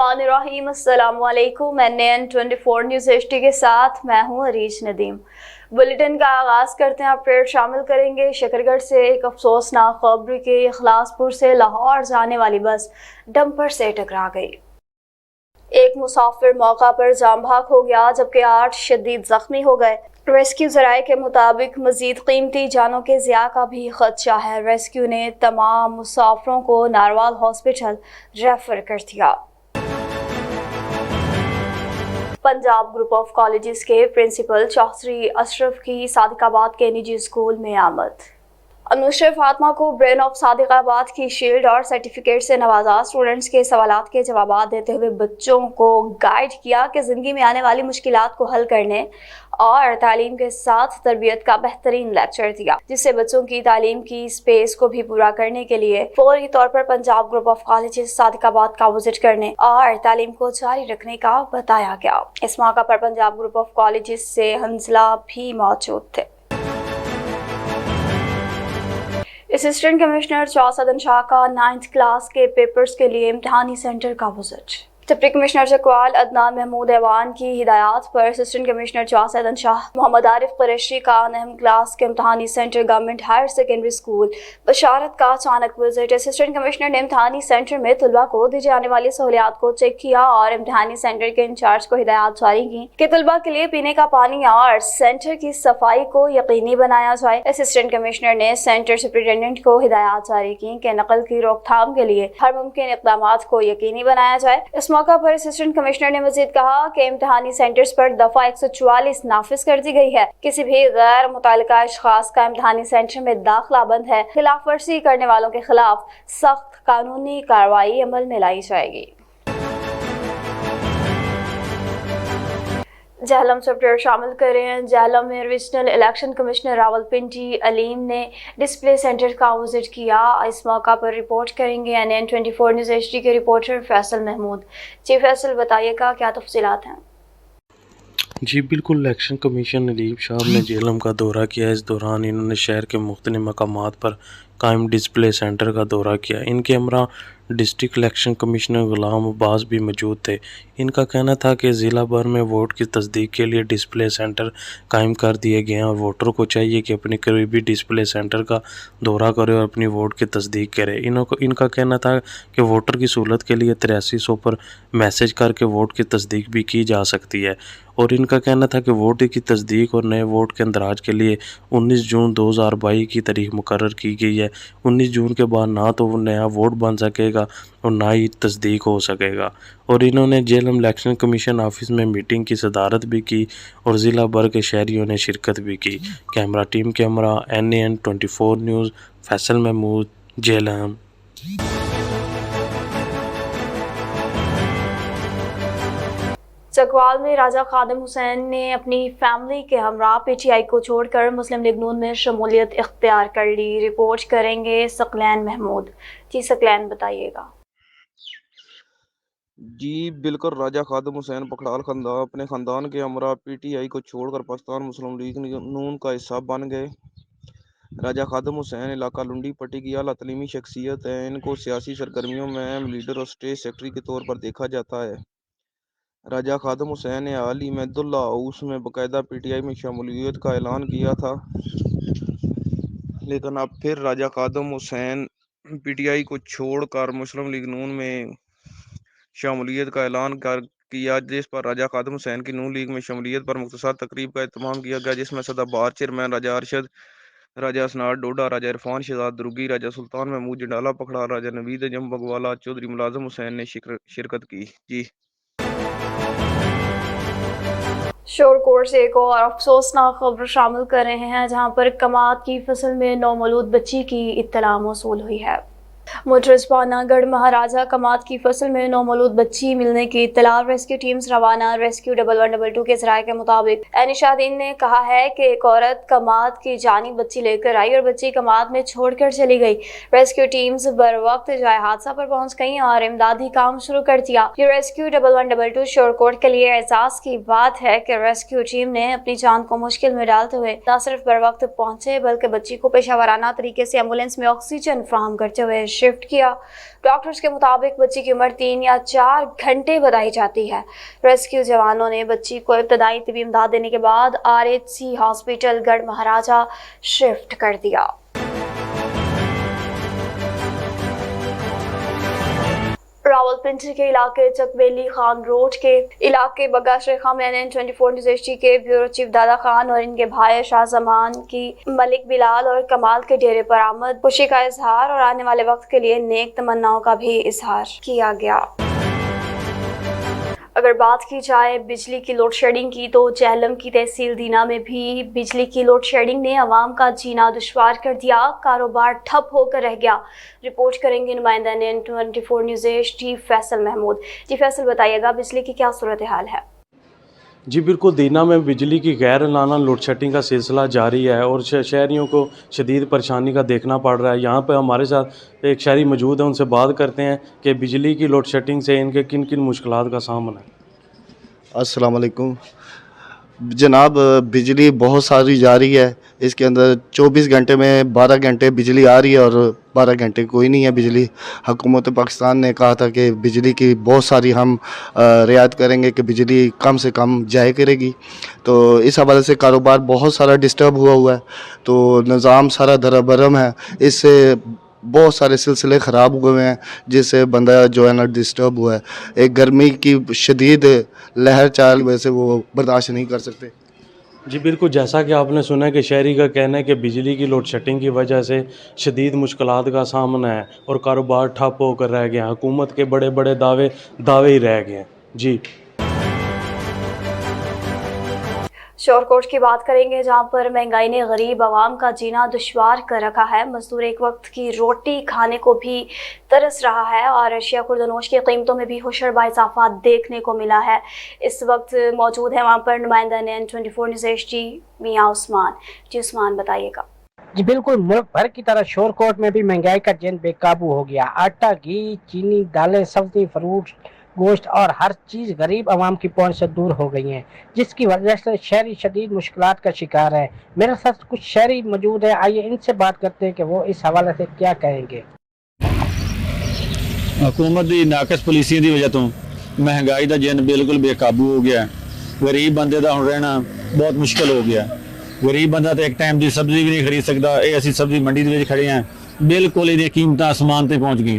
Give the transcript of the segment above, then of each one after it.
बिस्मिल्लाहिर्रहमानिर्रहीम। अस्सलामुअलैकुम। NN24 news HD के साथ मैं हूँ अरीश नदीम। बुलेटिन का आगाज़ करते हैं। अपडेट शामिल करेंगे। शकरगढ़ से एक अफसोसनाक खबर के इखलासपुर से लाहौर जाने वाली बस डंपर से टकरा गई। एक मुसाफिर मौका पर जाम भाग हो गया जबकि 8 शदीद जख्मी हो गए। रेस्क्यू जराये के मुताबिक मजीद कीमती जानों के ज़िया का भी खदशा है। रेस्क्यू ने तमाम मुसाफिरों को नारवाल हॉस्पिटल रेफर कर दिया। पंजाब ग्रुप ऑफ कॉलेजेस के प्रिंसिपल चौधरी अशरफ की सादिकाबाद के निजी स्कूल में आमद। अनुश्र फातिमा को ब्रेन ऑफ सादिकाबाद की शील्ड और सर्टिफिकेट से नवाजा। स्टूडेंट्स के सवालात के जवाब देते हुए बच्चों को गाइड किया कि ज़िंदगी में आने वाली मुश्किलात को हल करने और तालीम के साथ तरबियत का बेहतरीन लेक्चर दिया, जिससे बच्चों की तालीम की स्पेस को भी पूरा करने के लिए फौरी तौर पर Punjab group of colleges Sadiqabad का विजिट करने और तालीम को जारी रखने का बताया गया। इस मौका पर पंजाब ग्रुप ऑफ कॉलेजेस से हंजला भी मौजूद थे। असिस्टेंट कमिश्नर चौसदन शाह का 9th क्लास के पेपर्स के लिए इम्तहानी सेंटर का visit. Deputy commissioner Chakwal Adnan Mahmood Awan की हिदायत पर असिस्टेंट कमिश्नर चौसदन शाह मोहम्मद आरिफ कुरैशी का 9th क्लास के इम्तहानी centre government higher secondary school Basharat का अचानक विजिट। असिस्टेंट कमिश्नर ने इम्तहानी सेंटर में तलबा को दी जाने वाली सहूलियात को चेक किया और इम्तहानी सेंटर के इंचार्ज को हिदायत जारी की कि तलबा के लिए पीने का पानी और सेंटर की सफाई को यकीनी बनाया जाए। असिस्टेंट कमिश्नर ने सेंटर सुपरिटेंडेंट को हिदायत जारी की कि नकल की रोकथाम के लिए हर मुमकिन इक़दाम को यकीनी बनाया जाए। इस मौका पर असिस्टेंट कमिश्नर ने मजीद कहा कि इम्तहानी सेंटर्स पर दफा 144 नाफिज कर दी गई है। किसी भी गैर मुतल्लिका अशखास का इम्तहानी सेंटर में दाखिला बंद है। खिलाफ वर्जी करने वालों के खिलाफ सख्त कानूनी कार्रवाई अमल में लाई जाएगी। जहलम से अपडेट शामिल कर रहे हैं। जहलम में regional election commissioner Rawalpindi Aleem ने डिस्प्ले सेंटर का विजिट किया। इस मौका पर रिपोर्ट करेंगे NN24 न्यूज़ HD के रिपोर्टर फैसल महमूद। जी फैसल, बताइएगा क्या तफसीलात हैं। जी बिल्कुल, इलेक्शन कमीशन अलीम साहब ने जेहलम का दौरा किया। इस दौरान इन्होंने शहर के मुख्तलिफ मकामात पर कायम डिस्प्ले सेंटर का दौरा किया। इनके हमरा डिस्ट्रिक्ट इलेक्शन कमिश्नर गुलाम अब्बास भी मौजूद थे। इनका कहना था कि ज़िला भर में वोट की तस्दीक के लिए डिस्प्ले सेंटर कायम कर दिए गए हैं और वोटर को चाहिए कि अपने करीबी डिस्प्ले सेंटर का दौरा करे और अपनी वोट की तस्दीक करे। इनका कहना था कि वोटर की सहूलत के लिए 8300 पर मैसेज करके वोट की तस्दीक भी की जा सकती है और इनका कहना था कि वोट की तस्दीक और नए वोट के अंदराज के लिए 19 जून 2022 की तारीख मुकर्रर की गई है। 19 जून के बाद ना तो वो नया वोट बन सकेगा और ना ही तस्दीक हो सकेगा। और इन्होंने जेहलम इलेक्शन कमीशन ऑफिस में मीटिंग की सदारत भी की और ज़िला भर के शहरियों ने शिरकत भी की। कैमरा टीम के हमरा NN24 न्यूज़ फैसल महमूद, जेहलम। चकवाल में राजा खादिम हुसैन ने अपनी फैमिली के हमरा PTI को छोड़कर मुस्लिम लीग नून में शमूलियत इख्तियार कर ली। रिपोर्ट करेंगे सकलैन महमूद। जी सकलैन, बताइएगा। जी बिल्कुल, राजा खादिम हुसैन पखड़ाल अपने ख़ानदान के हमरा PTI को छोड़कर पाकिस्तान मुस्लिम लीग नून का हिस्सा बन गए। राजा खादिम हुसैन इलाका लुंडी पट्टी की आला तलीमी शख्सियत है। इनको सियासी सरगर्मियों में अहम लीडर और स्टेट सेक्रेटरी के तौर पर देखा जाता है। राजा खादिम हुसैन ने हाल ही में अब्दुल्ला हाउस में बाकायदा PTI में शमूलियत का ऐलान किया था, लेकिन अब फिर राजा खादिम हुसैन PTI को छोड़कर मुस्लिम लीग नून में शमूलियत का ऐलान किया, जिस पर राजा खादिम हुसैन की नून लीग में शमूलियत पर मुख्तसर तकरीब का एहतमाम किया गया, जिसमें सदाबहार चेयरमैन राजा अरशद, राजा असनार डोडा, राजा इरफान शहजाद दुर्गी, राजा सुल्तान महमूद जंडाला पखड़ा, राजा नवीद अजम बगवाला, चौधरी मुलाजम हुसैन ने शिरकत की। जी शोरकोट से एक और अफसोसनाक खबर शामिल कर रहे हैं, जहां पर कमात की फसल में नौमौलूद बच्ची की इत्तला मौसूल हुई है। मुजरसपाना गढ़ महाराजा कमात की फसल में नौमौलूद बच्ची मिलने की इत्तला। रेस्क्यू टीम्स रवाना। रेस्क्यू 1112 के ज़राए के मुताबिक निशादीन ने कहा है कि एक औरत कमात की जानी बच्ची लेकर आई और बच्ची कमात में छोड़कर चली गई। रेस्क्यू टीम्स बर वक्त जाए हादसा पर पहुंच गई और इमदादी काम शुरू कर दिया। ये रेस्क्यू 1112 शोरकोट के लिए एहसास की बात है कि रेस्क्यू टीम ने अपनी जान को मुश्किल में डालते हुए न सिर्फ बर वक्त पहुंचे बल्कि बच्ची को पेशा वाराना तरीके से एम्बुलेंस में ऑक्सीजन फराहम करते हुए शिफ्ट शिफ्ट किया। डॉक्टर्स के मुताबिक बच्ची की उम्र 3 या 4 घंटे बताई जाती है। रेस्क्यू जवानों ने बच्ची को इब्तदाई तबी इमदाद देने के बाद RH हॉस्पिटल गढ़ महाराजा शिफ्ट कर दिया। रावलपिंडी के इलाके चकबेली खान रोड के इलाके बग्गा शेखा में NN24 न्यूज़ HD के ब्यूरो चीफ दादा खान और इनके भाई शाहजमान की मलिक बिलाल और कमाल के डेरे पर आमद, खुशी का इजहार और आने वाले वक्त के लिए नेक तमन्नाओं का भी इजहार किया गया। अगर बात की जाए बिजली की लोड शेडिंग की, तो जेहलम की तहसील दीना में भी बिजली की लोड शेडिंग ने अवाम का जीना दुश्वार कर दिया। कारोबार ठप होकर रह गया। रिपोर्ट करेंगे नुमाइंदा NN24 news HD Faisal Mahmood. जी फैसल, बताइएगा बिजली की क्या सूरत हाल है? जी बिल्कुल, दीना में बिजली की गैर लाना लोड शेडिंग का सिलसिला जारी है और शहरियों को शदीद परेशानी का देखना पड़ रहा है। यहाँ पर हमारे साथ एक शहरी मौजूद है, उनसे बात करते हैं कि बिजली की लोड शेडिंग से इनके किन किन मुश्किलात का सामना है। अस्सलाम वालेकुम जनाब, बिजली बहुत सारी जा रही है। इसके अंदर 24 घंटे में 12 घंटे बिजली आ रही है और 12 घंटे कोई नहीं है बिजली। हुकूमत पाकिस्तान ने कहा था कि बिजली की बहुत सारी हम रियायत करेंगे कि बिजली कम से कम जाया करेगी, तो इस हवाले से कारोबार बहुत सारा डिस्टर्ब हुआ है। तो निज़ाम सारा दरबरम है, इससे बहुत सारे सिलसिले ख़राब हुए हैं, जिससे बंदा जो है ना डिस्टर्ब हुआ है। एक गर्मी की शदीद लहर चाल वैसे वो बर्दाश्त नहीं कर सकते। जी बिल्कुल, जैसा कि आपने सुना है कि शहरी का कहना है कि बिजली की लोड शेडिंग की वजह से शदीद मुश्किलात का सामना है और कारोबार ठप होकर रह गए हैं। हुकूमत के बड़े बड़े दावे ही रह गए हैं। जी शोरकोट की बात करेंगे, जहां पर महंगाई ने गरीब आवाम का जीना दुश्वार कर रखा है। मजदूर एक वक्त की रोटी खाने को भी तरस रहा है और अशिया खुर्दनोश की कीमतों में भी होशरबा इजाफा देखने को मिला है। इस वक्त मौजूद है वहां पर नुमाइंदा NN24 न्यूज़ HD मियाँ उस्मान। जी उस्मान, बताइएगा। जी बिल्कुल, मुल्क भर की तरह शोरकोट में भी महंगाई का जन बेकाबू हो गया। आटा, घी, चीनी, दालें, सब्जी, फ्रूट, गोश्त और हर चीज़ गरीब आवाम की पहुंच से दूर हो गई हैं, जिसकी वजह से शहरी शदीद मुश्किलात का शिकार है। मेरे साथ कुछ शहरी मौजूद है, आइए इनसे बात करते हैं कि वो इस हवाले से क्या कहेंगे। हुकूमत की नाकस पॉलिसी की वजह तो महंगाई का जन बिल्कुल बेकाबू हो गया। गरीब बंदे का हुण रहना बहुत मुश्किल हो गया। गरीब बंदा तो एक टाइम की सब्जी भी नहीं खरीद सकता। ये असीं सब्जी मंडी के खड़े हैं, बिल्कुल ये कीमत आसमान पर पहुँच गई।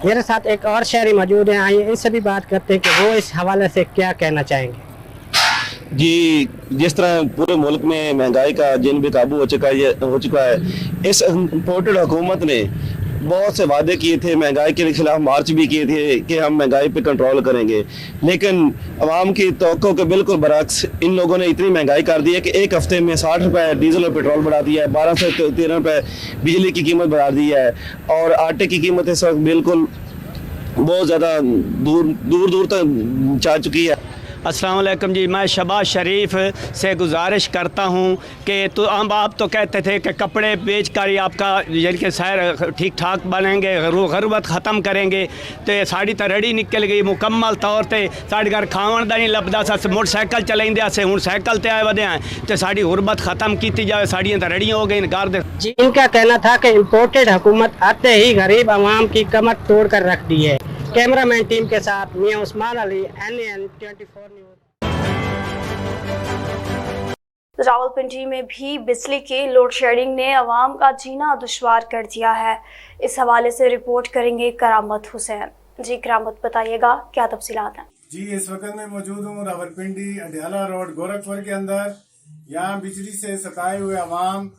मेरे साथ एक और शहरी मौजूद हैं, आइए इनसे भी बात करते हैं कि वो इस हवाले से क्या कहना चाहेंगे। जी, जिस तरह पूरे मुल्क में महंगाई का जिन बेकाबू हो चुका है, इस इम्पोर्टेड हुकूमत ने बहुत से वादे किए थे, महंगाई के खिलाफ मार्च भी किए थे कि हम महंगाई पे कंट्रोल करेंगे, लेकिन अवाम की तवक्को के बिल्कुल बरक्स इन लोगों ने इतनी महंगाई कर दी है कि एक हफ्ते में 60 रुपये डीजल और पेट्रोल बढ़ा दिया है, 12 से 13 रुपये बिजली की कीमत बढ़ा दी है और आटे की कीमत इस वक्त बिल्कुल बहुत ज़्यादा दूर तक जा चुकी है। अस्सलाम वालेकुम जी, मैं शहबाज शरीफ से गुजारिश करता हूँ कि तो आप तो कहते थे कि कपड़े बेच कर ही आपका यानी कि शहर ठीक ठाक बनेंगे, गुरबत ख़त्म करेंगे। तो साड़ी तो रड़ी निकल गई मुकम्मल तौर पर। साढ़े घर खावन का नहीं लभदा सा, मोटरसाइकिल चलाइंदे असें हुण साइकिल ते आए वधे हैं। तो साड़ी गुरबत ख़त्म की जाए, साड़ियाँ तो रड़ियाँ हो गई घर दे। जी, इनका कहना था कि इम्पोर्टेड हुकूमत आते ही गरीब आवाम की कमर तोड़ कर रख दी है। कैमरामैन टीम के साथ मियाँ उस्मान अली, NN24 न्यूज़। रावलपिंडी में भी बिजली की लोड शेडिंग ने अवाम का जीना दुश्वार कर दिया है। इस हवाले से रिपोर्ट करेंगे करामत हुसैन। जी करामत, बताइएगा क्या तफसीलात हैं? जी, इस वक्त मैं मौजूद हूँ रावलपिंडी अडियाला रोड गोरखपुर के अंदर। यहाँ बिजली से सताए हुए अवाम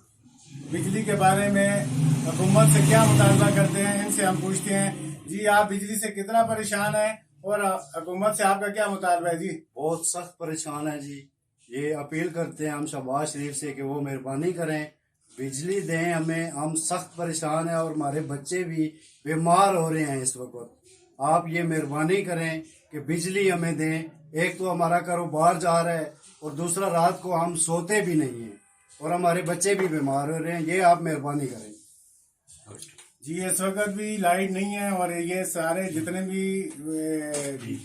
बिजली के बारे में हुकूमत से क्या मुतालबा करते हैं, इनसे हम पूछते हैं। जी, आप बिजली से कितना परेशान हैं और हुकूमत से आपका क्या मुतालबा है? जी, बहुत सख्त परेशान है जी। ये अपील करते हैं हम शहबाज शरीफ से कि वो मेहरबानी करें, बिजली दें हमें। हम सख्त परेशान हैं और हमारे बच्चे भी बीमार हो रहे हैं इस वक्त। आप ये मेहरबानी करें कि बिजली हमें दें। एक तो हमारा कारोबार जा रहा है और दूसरा रात को हम सोते भी नहीं हैं और हमारे बच्चे भी बीमार हो रहे हैं। ये आप मेहरबानी करें। जी, इस वक्त भी लाइट नहीं है और ये सारे जितने भी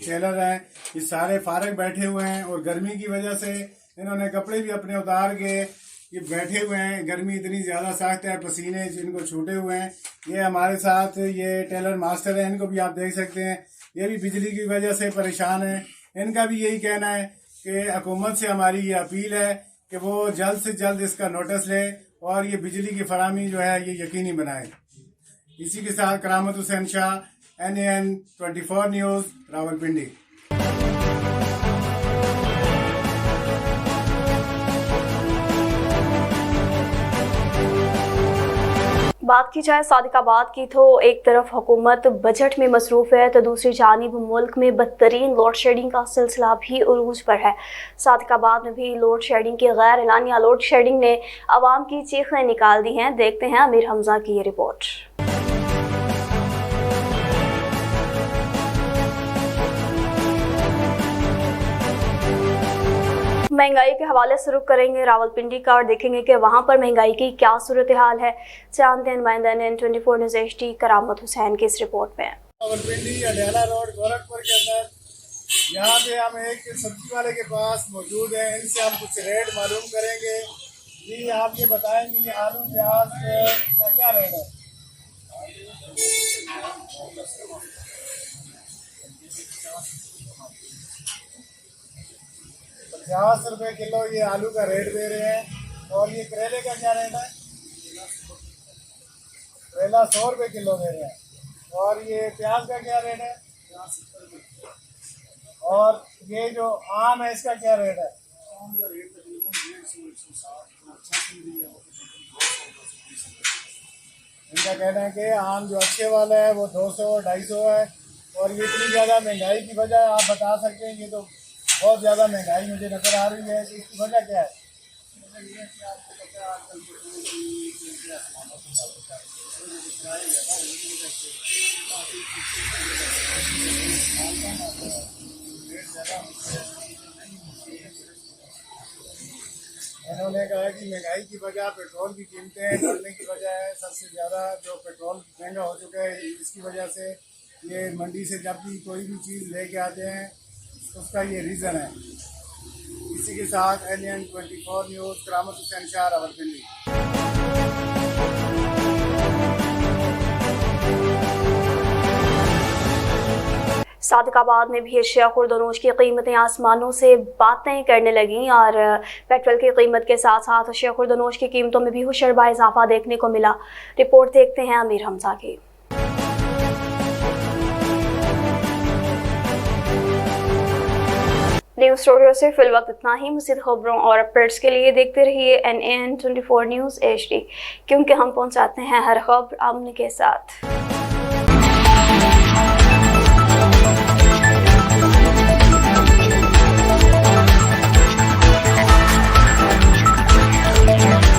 टेलर हैं ये सारे फारग बैठे हुए हैं और गर्मी की वजह से इन्होंने कपड़े भी अपने उतार के ये बैठे हुए हैं, गर्मी इतनी ज़्यादा सख्त है, पसीने जिनको छूटे हुए हैं। ये हमारे साथ ये टेलर मास्टर हैं, इनको भी आप देख सकते हैं, ये भी बिजली की वजह से परेशान हैं। इनका भी यही कहना है कि हुकूमत से हमारी ये अपील है कि वो जल्द से जल्द इसका नोटिस ले और ये बिजली की फराहमी जो है ये यकीनी बनाए। इसी के साथ करामत हुसैन शाह, NAN 24 न्यूज़, रावलपिंडी। बात की जाए सादिकाबाद की तो एक तरफ हुकूमत बजट में मसरूफ़ है तो दूसरी जानिब मुल्क में बदतरीन लोड शेडिंग का सिलसिला भी उरूज पर है। सादिकाबाद में भी लोड शेडिंग की गैर एलानिया लोड शेडिंग ने आवाम की चीखें निकाल दी हैं। देखते हैं अमीर हमजा की ये रिपोर्ट। महंगाई के हवाले से रुख करेंगे रावलपिंडी का और देखेंगे कि वहां पर महंगाई की क्या सूरत हाल है। जानते हैं नुमाइंदा NAN 24 न्यूज़ HD करामत हुसैन की इस रिपोर्ट में। रावलपिंडी अडियाला रोड गोरखपुर के अंदर यहाँ पे हम एक सब्जी वाले के पास मौजूद हैं, इनसे हम कुछ रेट मालूम करेंगे। जी आप ये बताएंगे ये आलू प्याज का क्या रेट है? ₹50 किलो ये आलू का रेट दे रहे हैं। और ये करेले का क्या रेट है? करेला ₹100 किलो दे रहे हैं। और ये प्याज का क्या रेट है? और ये जो आम है इसका क्या रेट है? आम का रेट तकरीबन 150, 160, इनका कहना है कि आम जो अच्छे वाला है वो 200, 250 है। और ये इतनी ज़्यादा महंगाई की वजह आप बता सकते हैं? ये तो बहुत ज़्यादा महंगाई मुझे नज़र आ रही है, इसकी वजह क्या है? इन्होंने कहा कि महंगाई की वजह पेट्रोल की कीमतें बढ़ने की वजह है। सबसे ज़्यादा जो पेट्रोल महंगा हो चुका है इसकी वजह से ये मंडी से जब भी कोई भी चीज़ लेके आते हैं उसका ये रीज़न है। इसी के साथ NAN 24 न्यूज़ करामत हुसैन शाह, रावलपिंडी। सादिकाबाद में भी अशिया खुर्दनोश की कीमतें आसमानों से बातें करने लगीं और पेट्रोल की कीमत के साथ साथ अशिया खुर्दनोश की कीमतों में भी हुशरबा इजाफा देखने को मिला। रिपोर्ट देखते हैं अमीर हमजा की। न्यूज़ स्टूडियो से फिल वक्त इतना ही। मज़ीद खबरों और अपडेट्स के लिए देखते रहिए NAN 24 न्यूज़ HD, क्योंकि हम पहुंचाते हैं हर खबर अमन के साथ।